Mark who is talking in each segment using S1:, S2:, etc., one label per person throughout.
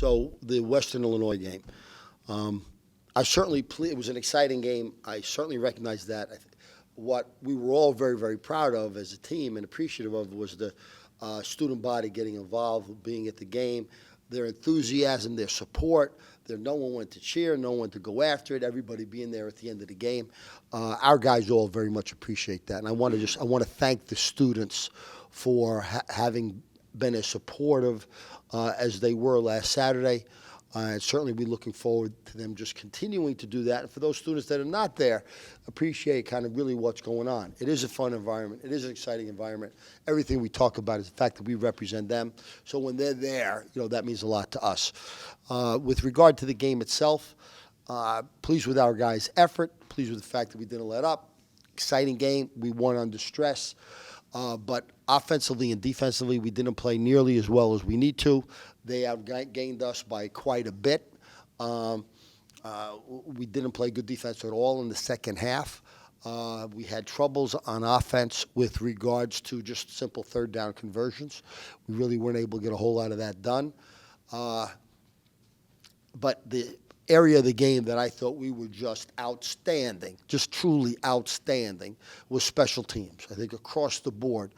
S1: So the Western Illinois game. I certainly it was an exciting game. I certainly recognize that. What we were all very, very proud of as a team and appreciative of was the student body getting involved, being at the game, their enthusiasm, their support. No one went to cheer, no one to go after it. Everybody being there at the end of the game. Our guys all very much appreciate that, and I want to thank the students for having been as supportive as they were last Saturday. And certainly we're looking forward to them just continuing to do that. And for those students that are not there, appreciate kind of really what's going on. It is a fun environment. It is an exciting environment. Everything we talk about is the fact that we represent them. So when they're there, that means a lot to us. With regard to the game itself, pleased with our guys' effort, pleased with the fact that we didn't let up. Exciting game. We won under stress. But offensively and defensively, we didn't play nearly as well as we need to. They outgained us by quite a bit. We didn't play good defense at all in the second half. We had troubles on offense with regards to just simple third down conversions. We really weren't able to get a whole lot of that done. But the area of the game that I thought we were just outstanding, just truly outstanding, was special teams. I think across the board.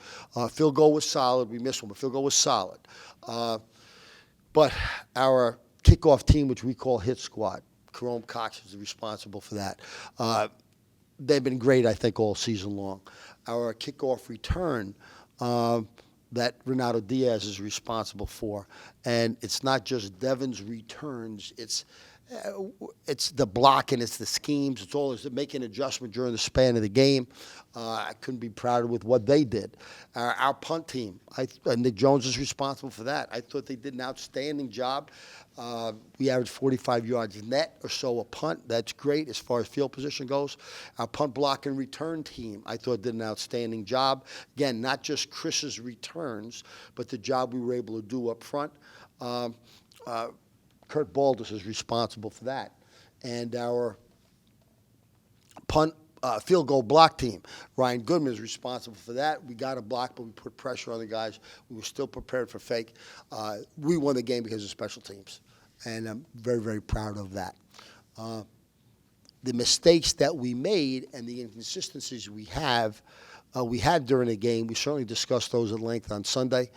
S1: Field goal was solid. We missed one, but field goal was solid. But our kickoff team, which we call Hit Squad, Jerome Cox is responsible for that. They've been great, I think, all season long. Our kickoff return that Renato Diaz is responsible for, and it's not just Devin's returns, it's the blocking, it's the schemes, it's all making an adjustment during the span of the game. I couldn't be prouder with what they did. Our punt team, Nick Jones is responsible for that. I thought they did an outstanding job. We averaged 45 yards net or so a punt. That's great as far as field position goes. Our punt block and return team, I thought, did an outstanding job. Again, not just Chris's returns, but the job we were able to do up front. Kurt Baldus is responsible for that. And our punt field goal block team, Ryan Goodman is responsible for that. We got a block, but we put pressure on the guys. We were still prepared for fake. We won the game because of special teams, and I'm very, very proud of that. The mistakes that we made and the inconsistencies we had during the game, we certainly discussed those at length on Sunday.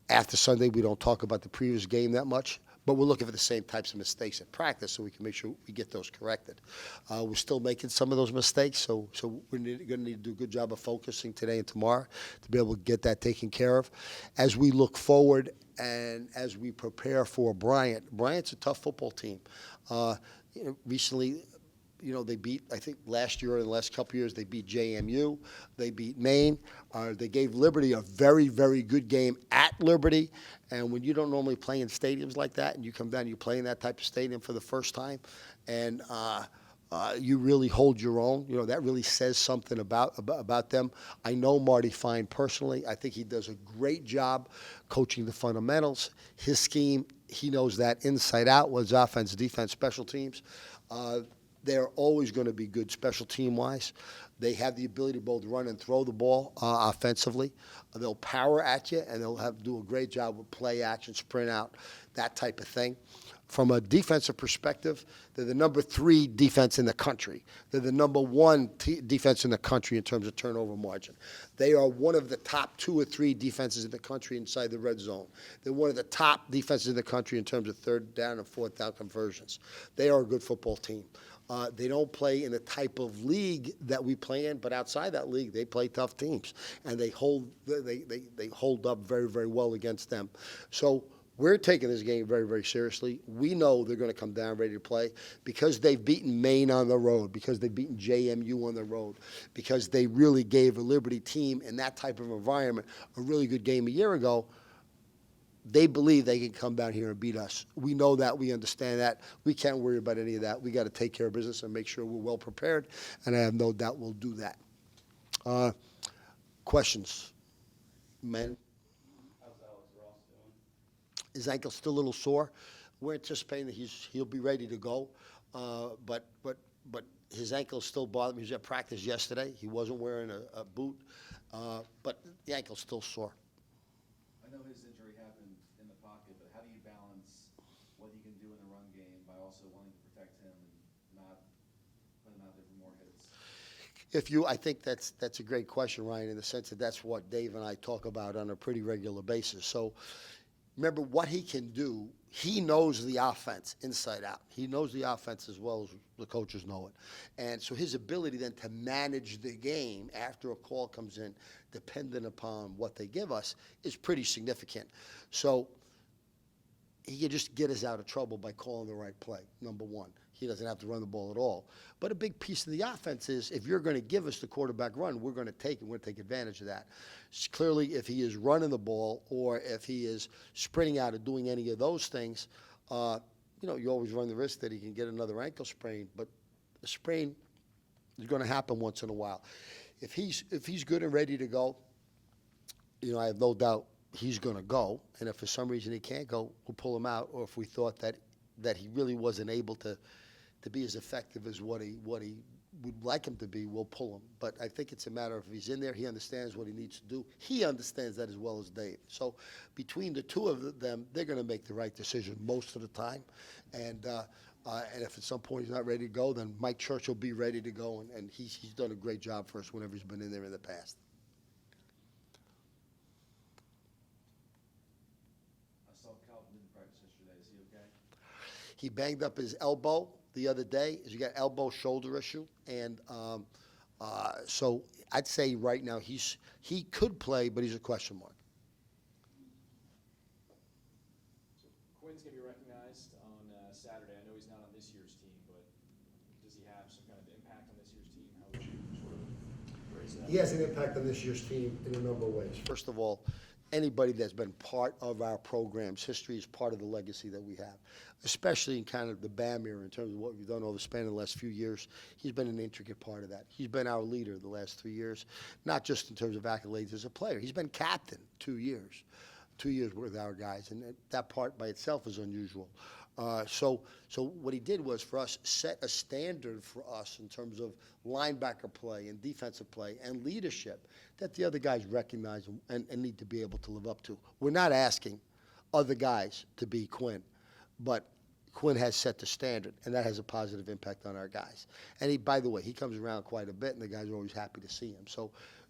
S1: After Sunday, we don't talk about the previous game that much. But we're looking for the same types of mistakes at practice so we can make sure we get those corrected. We're still making some of those mistakes, so we're going to need to do a good job of focusing today and tomorrow to be able to get that taken care of. As we look forward and as we prepare for Bryant's a tough football team. Recently, they beat, I think last year or in the last couple of years, they beat JMU. They beat Maine. They gave Liberty a very, very good game at Liberty. And when you don't normally play in stadiums like that and you come down, you play in that type of stadium for the first time, and you really hold your own, that really says something about them. I know Marty Fine personally. I think he does a great job coaching the fundamentals. His scheme, he knows that inside out, was offense, defense, special teams. They're always going to be good special team-wise. They have the ability to both run and throw the ball offensively. They'll power at you, and they'll do a great job with play action, sprint out, that type of thing. From a defensive perspective, they're the number 3 defense in the country. They're the number 1 defense in the country in terms of turnover margin. They are one of the top 2 or 3 defenses in the country inside the red zone. They're one of the top defenses in the country in terms of third down and fourth down conversions. They are a good football team. They don't play in the type of league that we play in, but outside that league, they play tough teams, and they hold up very, very well against them. So we're taking this game very, very seriously. We know they're going to come down ready to play because they've beaten Maine on the road, because they've beaten JMU on the road, because they really gave a Liberty team in that type of environment a really good game a year ago. They believe they can come down here and beat us. We know that. We understand that. We can't worry about any of that. We got to take care of business and make sure we're well prepared, and I have no doubt we'll do that. Questions? Men?
S2: How's Alex Ross doing?
S1: His ankle's still a little sore. We're anticipating that he'll be ready to go, but his ankle's still bothering him. He was at practice yesterday. He wasn't wearing a boot, but the ankle's still sore.
S2: I know his injury happened in the pocket, but how do you balance
S3: also wanting to protect him and not put him out there for more hits?
S1: I think that's a great question, Ryan, in the sense that that's what Dave and I talk about on a pretty regular basis. So remember what he can do. He knows the offense inside out. He knows the offense as well as the coaches know it. And so his ability then to manage the game after a call comes in, dependent upon what they give us, is pretty significant. So he can just get us out of trouble by calling the right play, number one. He doesn't have to run the ball at all. But a big piece of the offense is if you're going to give us the quarterback run, we're going to take it. We're going to take advantage of that. Clearly, if he is running the ball or if he is sprinting out or doing any of those things, you always run the risk that he can get another ankle sprain. But a sprain is going to happen once in a while. If he's good and ready to go, I have no doubt he's going to go. And if for some reason he can't go, we'll pull him out. Or if we thought that he really wasn't able to be as effective as what he would like him to be, we'll pull him. But I think it's a matter of if he's in there, he understands what he needs to do. He understands that as well as Dave. So between the two of them, they're going to make the right decision most of the time. And if at some point he's not ready to go, then Mike Church will be ready to go. And he's done a great job for us whenever he's been in there in the past.
S3: I saw Calvin didn't practice yesterday. Is he okay?
S1: He banged up his elbow the other day. He got elbow shoulder issue, and so I'd say right now he could play, but he's a question mark.
S4: So Quinn's going to be recognized on Saturday. I know he's not on this year's team, but does he have some kind of impact on this year's team? How would you sort of phrase that?
S1: He has an impact on this year's team in a number of ways. First of all, anybody that's been part of our program's history is part of the legacy that we have, especially in kind of the BAM era in terms of what we've done over the span of the last few years. He's been an intricate part of that. He's been our leader the last 3 years, not just in terms of accolades as a player. He's been captain 2 years with our guys, and that part by itself is unusual. So what he did was for us set a standard for us in terms of linebacker play and defensive play and leadership that the other guys recognize and need to be able to live up to. We're not asking other guys to be Quinn, but Quinn has set the standard, and that has a positive impact on our guys. And by the way, he comes around quite a bit, and the guys are always happy to see him.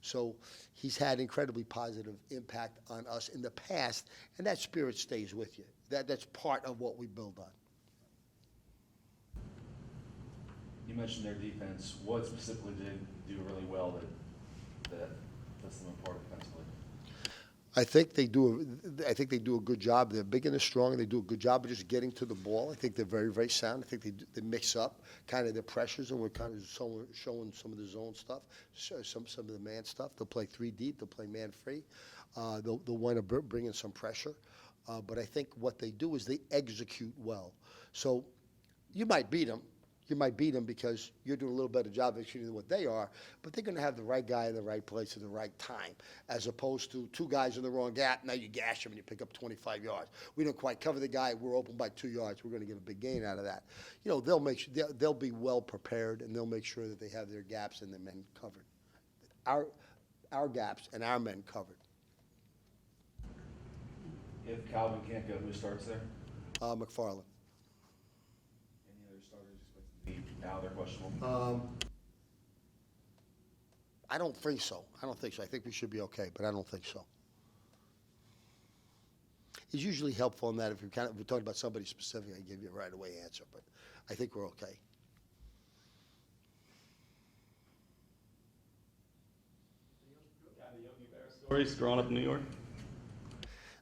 S1: So he's had incredibly positive impact on us in the past, and that spirit stays with you. That's part of what we build on.
S3: You mentioned their defense. What specifically did they do really well that sets them apart defensively?
S1: I think they do a good job. They're big and they're strong, and they do a good job of just getting to the ball. I think they're very, very sound. I think they mix up kind of their pressures, and we're kind of showing some of the zone stuff, some of the man stuff. They'll play 3 deep. They'll play man free. They'll want to bring in some pressure. But I think what they do is they execute well. So you might beat them. You might beat them because you're doing a little better job executing than what they are, but they're going to have the right guy in the right place at the right time, as opposed to 2 guys in the wrong gap. Now you gash them and you pick up 25 yards. We don't quite cover the guy. We're open by 2 yards. We're going to get a big gain out of that. They'll be well prepared, and they'll make sure that they have their gaps and their men covered. Our gaps and our men covered.
S3: If Calvin can't go, who starts there?
S1: McFarland.
S3: Any other starters expected to be now they're questionable?
S1: I don't think so. I think we should be okay, but I don't think so. It's usually helpful in that if we're talking about somebody specific, I give you a right away answer, but I think we're okay.
S2: Got the Yogi Berra stories growing up in New York?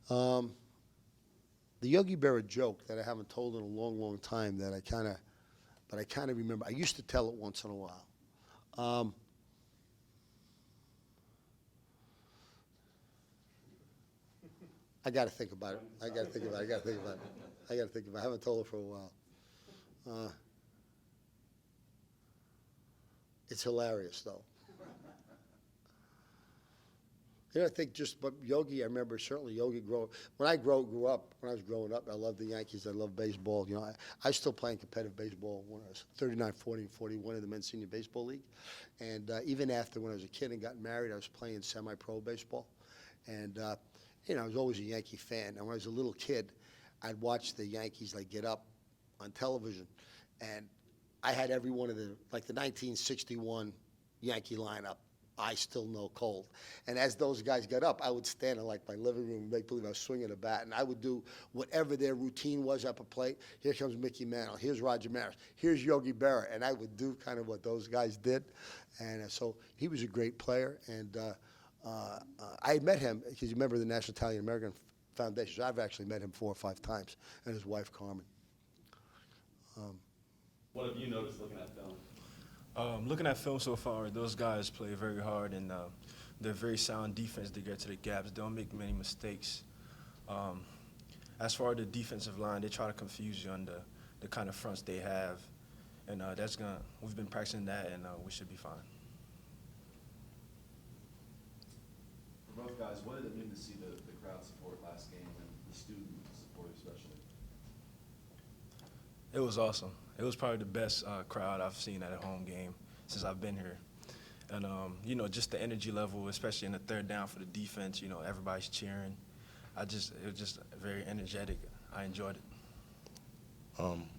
S1: The Yogi Berra joke that I haven't told in a long, long time that I kind of remember. I used to tell it once in a while. I got to think about it. I haven't told it for a while. It's hilarious, though. I think but Yogi, I remember certainly Yogi when I grew up, when I was growing up, I loved the Yankees. I loved baseball. I was still playing competitive baseball when I was 39, 40, and 41 in the men's senior baseball league. And even after when I was a kid and got married, I was playing semi-pro baseball. And, I was always a Yankee fan. And when I was a little kid, I'd watch the Yankees get up on television, and I had every one of the 1961 Yankee lineup. I still know cold. And as those guys got up, I would stand in my living room and make believe I was swinging a bat, and I would do whatever their routine was up a plate. Here comes Mickey Mantle. Here's Roger Maris. Here's Yogi Berra, and I would do kind of what those guys did. And so he was a great player, and I met him because you remember the National Italian American Foundation. So I've actually met him 4 or 5 times, and his wife Carmen.
S2: What have you noticed looking at film?
S5: Looking at film so far, those guys play very hard, and they're very sound defense. They get to the gaps. They don't make many mistakes. As far as the defensive line, they try to confuse you on the kind of fronts they have, and we've been practicing that, and we should be fine.
S3: For both guys, what did it mean to see the crowd support last game and the student support especially?
S5: It was awesome. It was probably the best crowd I've seen at a home game since I've been here. And, just the energy level, especially in the third down for the defense, everybody's cheering. It was just very energetic. I enjoyed it.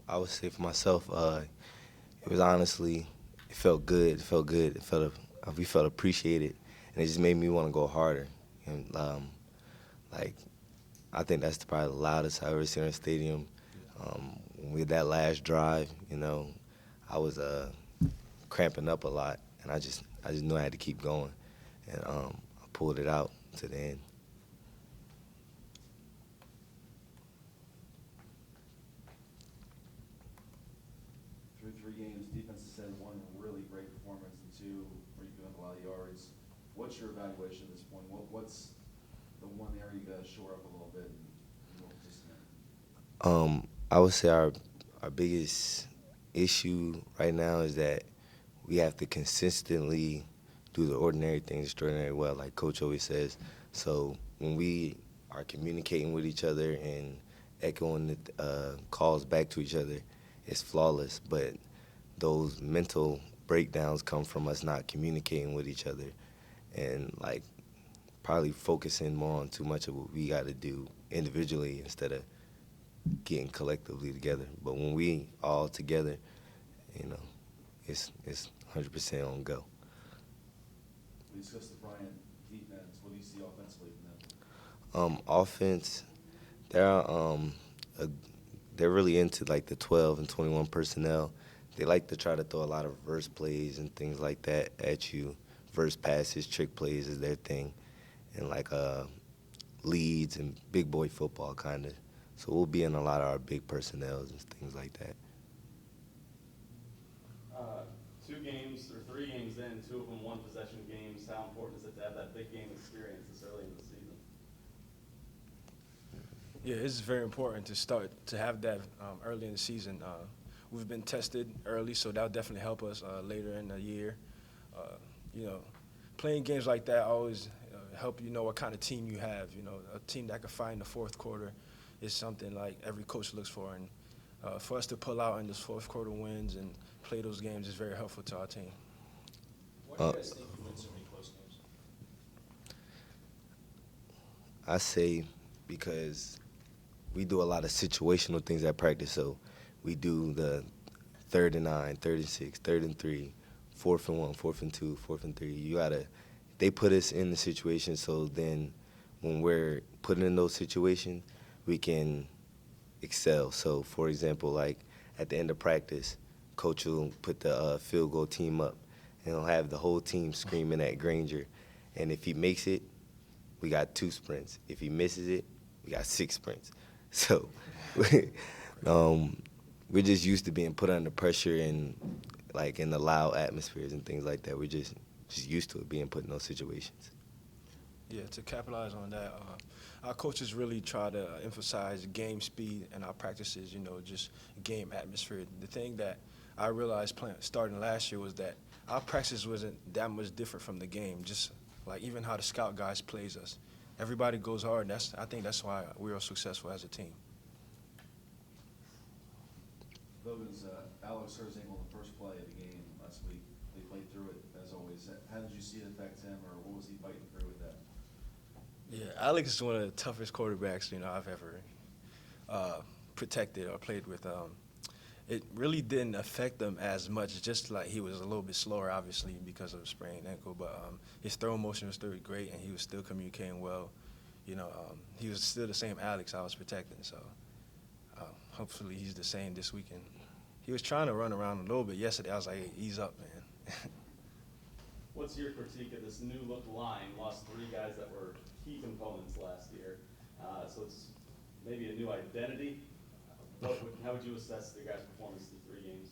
S6: I would say for myself, it was honestly, it felt good. It felt good. We felt appreciated, and it just made me want to go harder. And I think that's probably the loudest I've ever seen in a stadium. With that last drive, I was cramping up a lot, and I just knew I had to keep going, and I pulled it out to the end.
S3: Through 3 games, defense has had 1 really great performance and 2 where you're doing a lot of yards. What's your evaluation at this point? What's the one area you got to shore up a little bit and be more consistent?
S6: I would say our biggest issue right now is that we have to consistently do the ordinary things extraordinarily well, like Coach always says. So when we are communicating with each other and echoing the calls back to each other, it's flawless. But those mental breakdowns come from us not communicating with each other and probably focusing more on too much of what we got to do individually instead of getting collectively together. But when we all together, it's 100% on go.
S3: We discussed the Bryant defense. What do you see offensively from them?
S6: Offense, they're really into the 12 and 21 personnel. They like to try to throw a lot of reverse plays and things like that at you. Reverse passes, trick plays is their thing, and leads and big boy football kind of. So we'll be in a lot of our big personnels and things like that.
S2: 2 games or 3 games in, 2 of them 1-possession games. How important is it to have that big game experience this early in the season?
S5: Yeah, it's very important to have that early in the season. We've been tested early, so that'll definitely help us later in the year. Playing games like that always help you know what kind of team you have. A team that can fight in the fourth quarter is something every coach looks for. And for us to pull out in those fourth quarter wins and play those games is very helpful to our team.
S4: Why do you guys think you win so many close games?
S6: I say because we do a lot of situational things at practice. So we do the 3rd and 9, 3rd and 6, 3rd and 3, 4th and 1, 4th and 2, 4th and 3. They put us in the situation so then when we're put in those situations, we can excel. So, for example, at the end of practice, coach will put the field goal team up, and he'll have the whole team screaming at Granger. And if he makes it, we got 2 sprints. If he misses it, we got 6 sprints. So we're just used to being put under pressure and in the loud atmospheres and things like that. We're just used to it being put in those situations.
S5: Yeah, to capitalize on that, our coaches really try to emphasize game speed in our practices, just game atmosphere. The thing that I realized starting last year was that our practice wasn't that much different from the game, just even how the scout guys plays us. Everybody goes hard, and I think that's why we are successful as a team.
S3: Logan's Alex hurt his ankle in the first play of the game last week. They played through it, as always. How did you see it affect him, or what was he fighting through with that?
S5: Yeah, Alex is one of the toughest quarterbacks I've ever protected or played with. it really didn't affect him as much. Just like he was a little bit slower, obviously, because of a sprained ankle. But his throw motion was still great, and he was still communicating well. He was still the same Alex I was protecting. So hopefully he's the same this weekend. He was trying to run around a little bit yesterday. I was like, hey, ease up, man.
S2: What's your critique of this new look line? Lost 3 guys that were key components last year. So it's maybe a new identity. How would you assess the guys' performance through 3 games?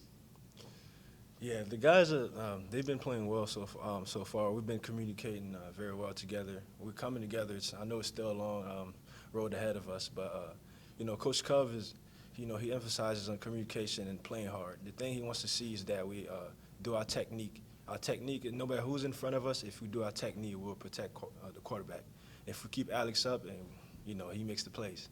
S5: Yeah, the guys they've been playing well so far. We've been communicating very well together. We're coming together. I know it's still a long road ahead of us, but Coach Cove is, he emphasizes on communication and playing hard. The thing he wants to see is that we do our technique. Our technique, no matter who's in front of us, if we do our technique, we'll protect the quarterback. If we keep Alex up, and he makes the plays.